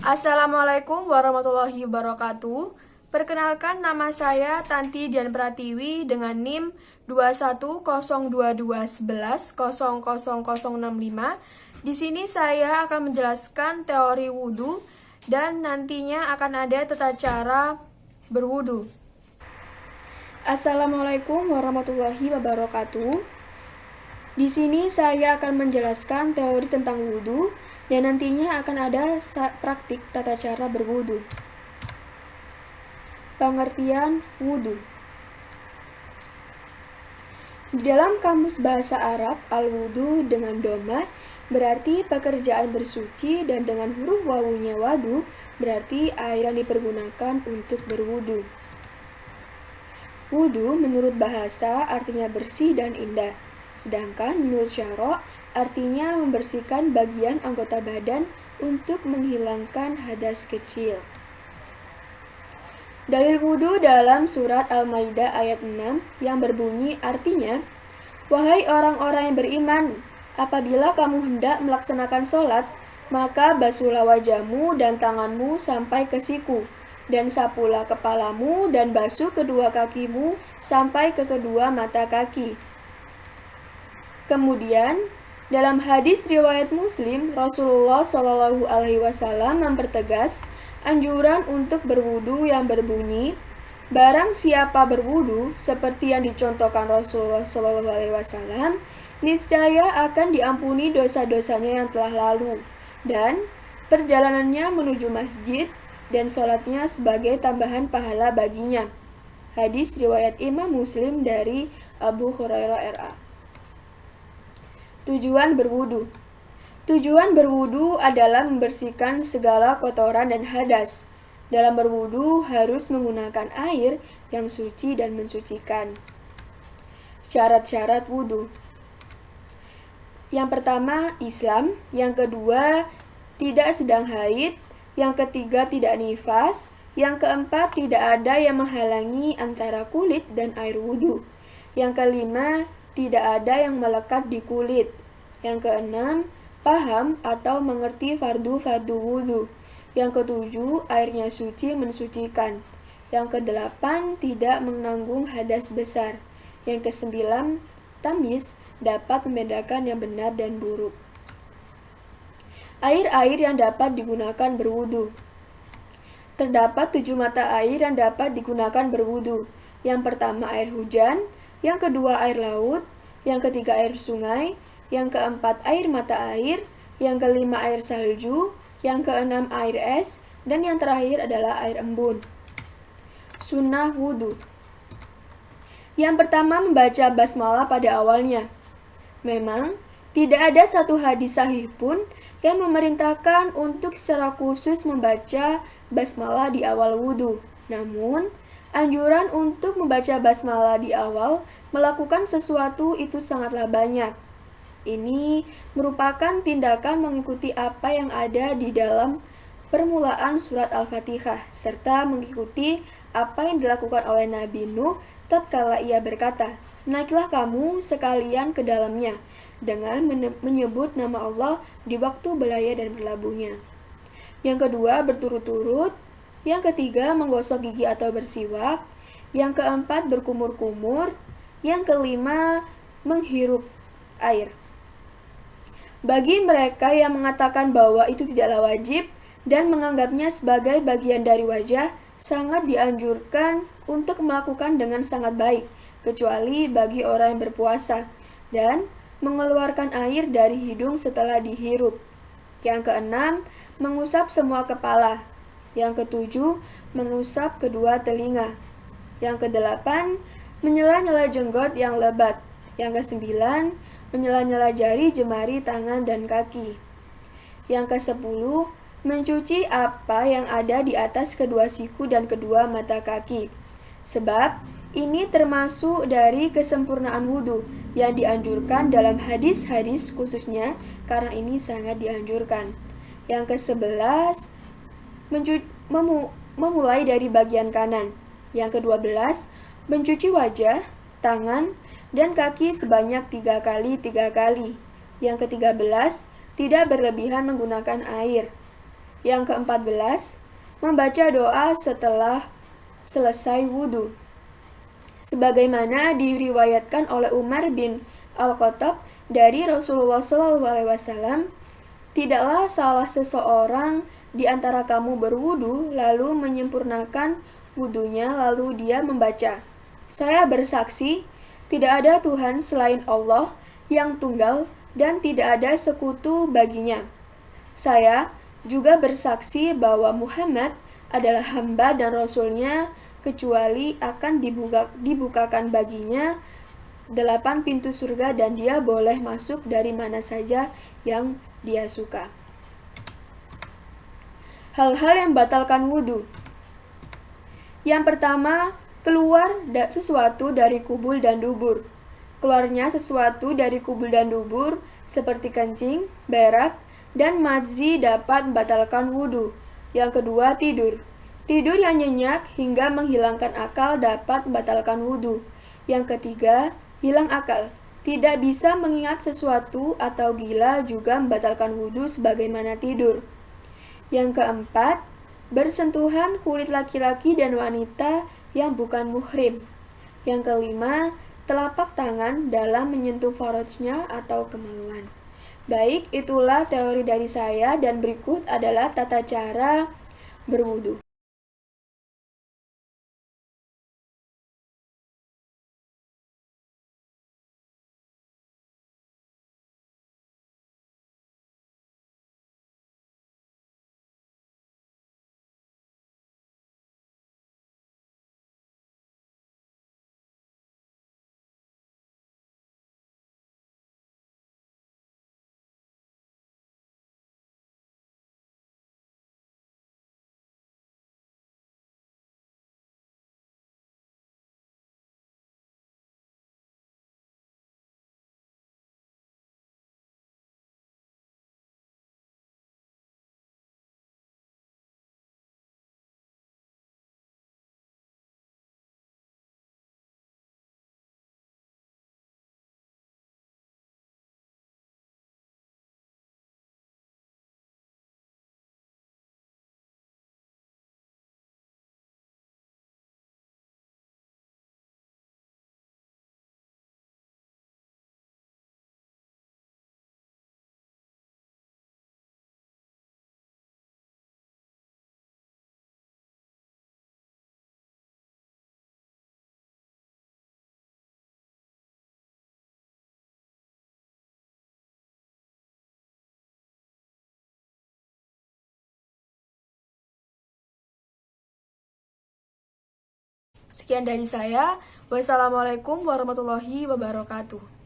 Assalamualaikum warahmatullahi wabarakatuh. Perkenalkan, nama saya Tanti Dian Pratiwi dengan NIM 2102211000065. Di sini saya akan menjelaskan teori wudhu dan nantinya akan ada tata cara berwudhu. Assalamualaikum warahmatullahi wabarakatuh. Di sini saya akan menjelaskan teori tentang wudhu dan nantinya akan ada praktik tata cara berwudhu. Pengertian wudhu. Di dalam kamus bahasa Arab, al-wudhu dengan doma berarti pekerjaan bersuci dan dengan huruf wawunya wadu berarti air yang dipergunakan untuk berwudhu. Wudhu menurut bahasa artinya bersih dan indah, sedangkan menurut syara' artinya membersihkan bagian anggota badan untuk menghilangkan hadas kecil. Dalil wudhu dalam surat Al-Maidah ayat 6 yang berbunyi artinya, "Wahai orang-orang yang beriman, apabila kamu hendak melaksanakan sholat, maka basuhlah wajahmu dan tanganmu sampai ke siku, dan sapulah kepalamu dan basuh kedua kakimu sampai ke kedua mata kaki." Kemudian, dalam hadis riwayat Muslim, Rasulullah SAW mempertegas anjuran untuk berwudu yang berbunyi, "Barang siapa berwudu seperti yang dicontohkan Rasulullah SAW, niscaya akan diampuni dosa-dosanya yang telah lalu, dan perjalanannya menuju masjid dan sholatnya sebagai tambahan pahala baginya." Hadis riwayat Imam Muslim dari Abu Hurairah R.A. Tujuan berwudu. Tujuan berwudu adalah membersihkan segala kotoran dan hadas. Dalam berwudu harus menggunakan air yang suci dan mensucikan. Syarat-syarat wudu. Yang pertama, Islam. Yang kedua, tidak sedang haid. Yang ketiga, tidak nifas. Yang keempat, tidak ada yang menghalangi antara kulit dan air wudu. Yang kelima, tidak ada yang melekat di kulit. Yang keenam, paham atau mengerti fardu-fardu wudu. Yang ketujuh, airnya suci mensucikan. Yang kedelapan, tidak menanggung hadas besar. Yang kesembilan, tamyiz, dapat membedakan yang benar dan buruk. Air-air yang dapat digunakan berwudu. Terdapat 7 mata air yang dapat digunakan berwudu. Yang pertama air hujan, yang kedua air laut, yang ketiga air sungai, yang keempat air mata air, yang kelima air salju, yang keenam air es, dan yang terakhir adalah air embun. Sunnah wudu. Yang pertama, membaca basmalah pada awalnya. Memang, tidak ada satu hadis sahih pun yang memerintahkan untuk secara khusus membaca basmalah di awal wudu. Namun, anjuran untuk membaca basmalah di awal melakukan sesuatu itu sangatlah banyak. Ini merupakan tindakan mengikuti apa yang ada di dalam permulaan surat Al-Fatihah, serta mengikuti apa yang dilakukan oleh Nabi Nuh tatkala ia berkata, "Naiklah kamu sekalian ke dalamnya," dengan menyebut nama Allah di waktu belayar dan berlabuhnya. Yang kedua, berturut-turut. Yang ketiga, menggosok gigi atau bersiwak. Yang keempat, berkumur-kumur. Yang kelima, menghirup air. Bagi mereka yang mengatakan bahwa itu tidaklah wajib dan menganggapnya sebagai bagian dari wajah, sangat dianjurkan untuk melakukan dengan sangat baik, kecuali bagi orang yang berpuasa, dan mengeluarkan air dari hidung setelah dihirup. Yang keenam, mengusap semua kepala. Yang ketujuh, mengusap kedua telinga. Yang kedelapan, menyela-nyela jenggot yang lebat. Yang kesembilan, menyela-nyela jari, jemari, tangan, dan kaki. Yang ke-10, mencuci apa yang ada di atas kedua siku dan kedua mata kaki. Sebab ini termasuk dari kesempurnaan wudhu yang dianjurkan dalam hadis-hadis khususnya karena ini sangat dianjurkan. Yang ke-11, memulai dari bagian kanan. Yang ke-12, mencuci wajah, tangan, dan kaki sebanyak 3 kali. Yang ke-13, tidak berlebihan menggunakan air. Yang ke-14, membaca doa setelah selesai wudhu. Sebagaimana diriwayatkan oleh Umar bin Al-Khattab dari Rasulullah SAW, tidaklah salah seseorang di antara kamu berwudu lalu menyempurnakan wudunya lalu dia membaca, "Saya bersaksi, tidak ada Tuhan selain Allah yang tunggal dan tidak ada sekutu baginya. Saya juga bersaksi bahwa Muhammad adalah hamba dan rasulnya, kecuali akan dibukakan baginya 8 pintu surga dan dia boleh masuk dari mana saja yang dia suka." Hal-hal yang batalkan wudhu. Yang pertama, keluar sesuatu dari kubul dan dubur. Keluarnya sesuatu dari kubul dan dubur seperti kencing, berak, dan madzi dapat membatalkan wudhu. Yang kedua, tidur. Tidur yang nyenyak hingga menghilangkan akal dapat membatalkan wudhu. Yang ketiga, hilang akal. Tidak bisa mengingat sesuatu atau gila juga membatalkan wudhu sebagaimana tidur. Yang keempat, bersentuhan kulit laki-laki dan wanita yang bukan muhrim. Yang kelima, telapak tangan dalam menyentuh farajnya atau kemaluan. Baik, itulah teori dari saya dan berikut adalah tata cara berwudu. Sekian dari saya. Wassalamualaikum warahmatullahi wabarakatuh.